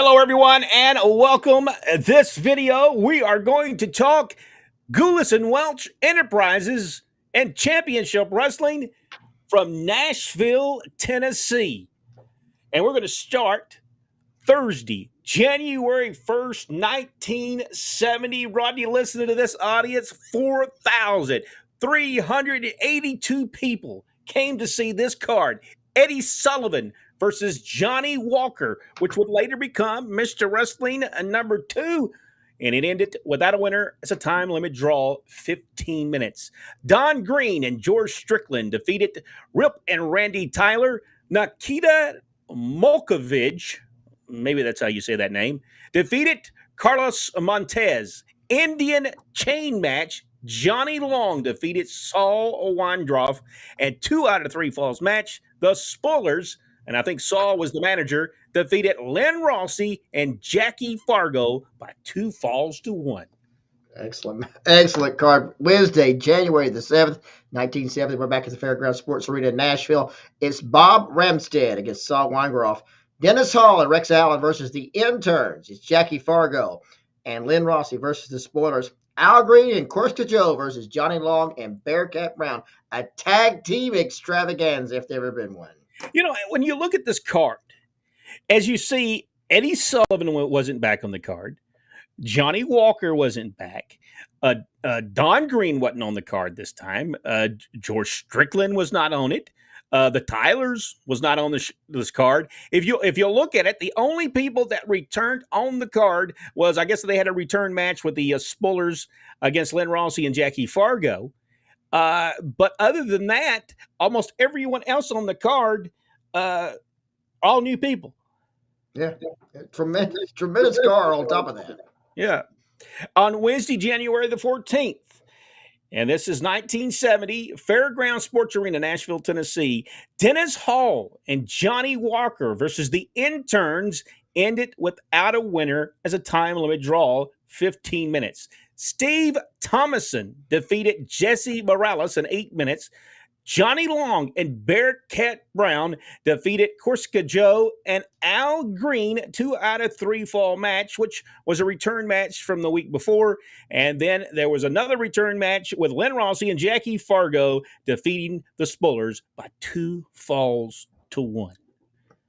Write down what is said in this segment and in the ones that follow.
Hello, everyone, and welcome. This video, we are going to talk Gulas and Welch Enterprises and Championship Wrestling from Nashville, Tennessee. And we're going to start Thursday, January 1st, 1970. Rodney, listen to this audience. 4,382 people came to see this card. Eddie Sullivan versus Johnny Walker, which would later become Mr. Wrestling number 2. And it ended without a winner. It's a time limit draw, 15 minutes. Don Green and George Strickland defeated Rip and Randy Tyler. Nikita Molkovich, maybe that's how you say that name, defeated Carlos Montez. Indian chain match, Johnny Long defeated Saul Weindroff. And 2 out of 3 falls match, the Spoilers, and I think Saul was the manager, defeated Lynn Rossi and Jackie Fargo by 2 falls to 1. Excellent card. Wednesday, January the 7th, 1970. We're back at the Fairgrounds Sports Arena in Nashville. It's Bob Ramstead against Saul Weingroff. Dennis Hall and Rex Allen versus the Interns. It's Jackie Fargo and Lynn Rossi versus the Spoilers. Al Green and Corska Joe versus Johnny Long and Bearcat Brown. A tag team extravaganza if there ever been one. You know, when you look at this card, as you see, Eddie Sullivan wasn't back on the card. Johnny Walker wasn't back. Don Green wasn't on the card this time. George Strickland was not on it. The Tylers was not on this card. If you look at it, the only people that returned on the card was, I guess they had a return match with the Spoilers against Lynn Rossi and Jackie Fargo. But other than that, almost everyone else on the card, all new people. Yeah, tremendous card on top of that. Yeah. On Wednesday, January the 14th, and this is 1970, Fairground Sports Arena, Nashville, Tennessee, Dennis Hall and Johnny Walker versus the Interns ended without a winner as a time limit draw, 15 minutes. Steve Thomason defeated Jesse Morales in 8 minutes. Johnny Long and Bearcat Brown defeated Corska Joe and Al Green, 2 out of 3 fall match, which was a return match from the week before. And then there was another return match with Lynn Rossi and Jackie Fargo defeating the Spoilers by 2 falls to 1.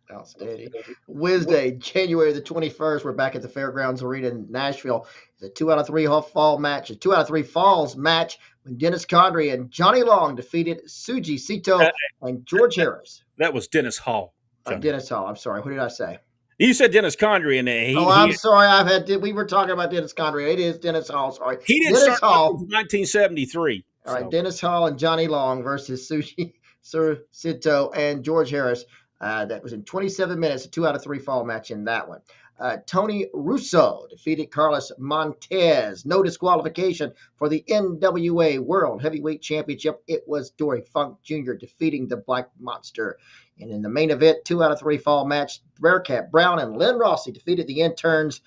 Outstanding. Wednesday, January the 21st, we're back at the Fairgrounds Arena in Nashville. It's a 2 out of 3 fall match, a 2 out of 3 falls match when Dennis Condrey and Johnny Long defeated Suji Sito and George Harris. That was Dennis Hall. Dennis Hall. I'm sorry. What did I say? You said Dennis Condrey, and I'm sorry. We were talking about Dennis Condrey. It is Dennis Hall. Sorry. He didn't Dennis start Hall 1973. All right, Dennis Hall and Johnny Long versus Suji Sito and George Harris. That was in 27 minutes, a 2 out of 3 fall match in that one. Tony Russo defeated Carlos Montez. No disqualification for the NWA World Heavyweight Championship. It was Dory Funk Jr. defeating the Black Monster. And in the main event, 2 out of 3 fall match, Bearcat Brown and Lynn Rossi defeated the Interns.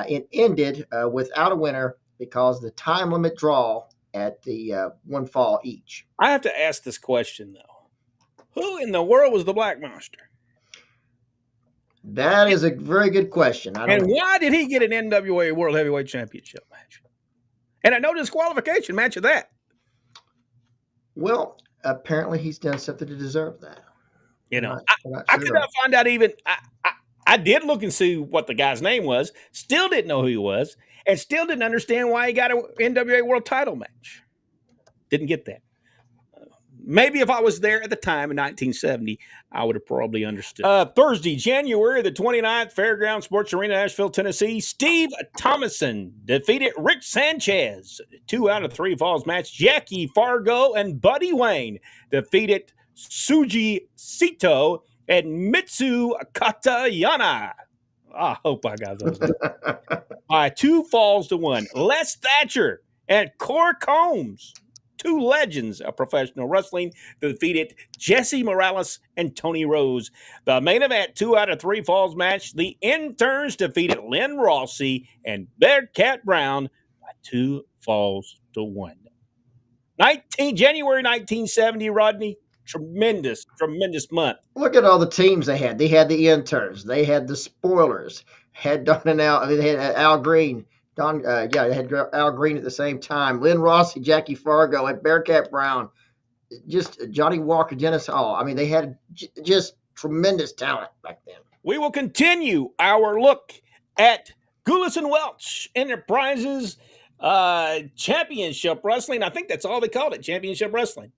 It ended without a winner because the time limit draw at the 1 fall each. I have to ask this question, though. Who in the world was the Black Monster? That is a very good question. And why did he get an NWA World Heavyweight Championship match? And a no disqualification match of that. Well, apparently he's done something to deserve that. You know, I could not find out even. I did look and see what the guy's name was. Still didn't know who he was, and still didn't understand why he got an NWA World Title match. Didn't get that. Maybe if I was there at the time in 1970, I would have probably understood. Thursday, January the 29th, Fairground Sports Arena, Nashville, Tennessee. Steve Thomason defeated Rick Sanchez. 2 out of 3 falls match. Jackie Fargo and Buddy Wayne defeated Suji Sito and Mitsu Katayana. I hope I got those by 2 falls to 1. Les Thatcher and Cor Combs, 2 legends of professional wrestling, defeated Jesse Morales and Tony Rose. The main event, 2 out of 3 falls match. The Interns defeated Lynn Rossi and Bearcat Brown by 2 falls to 1. January 1970, Rodney. tremendous month. Look at all the teams they had. They had the interns. They had the spoilers. Had Don and Al. They had Al Green. Don. Yeah, they had Al Green at the same time. Lynn Rossi, Jackie Fargo, and Bearcat Brown. Just Johnny Walker, Dennis Hall. I mean, they had just tremendous talent back then. We will continue our look at Gulas and Welch Enterprises Championship Wrestling. I think that's all they called it, Championship Wrestling.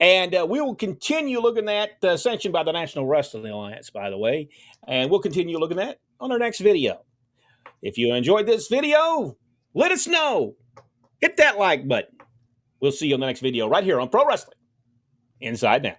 And we will continue looking at sanctioned by the National Wrestling Alliance, by the way. And we'll continue looking at on our next video. If you enjoyed this video, let us know. Hit that like button. We'll see you on the next video right here on Pro Wrestling Inside Now.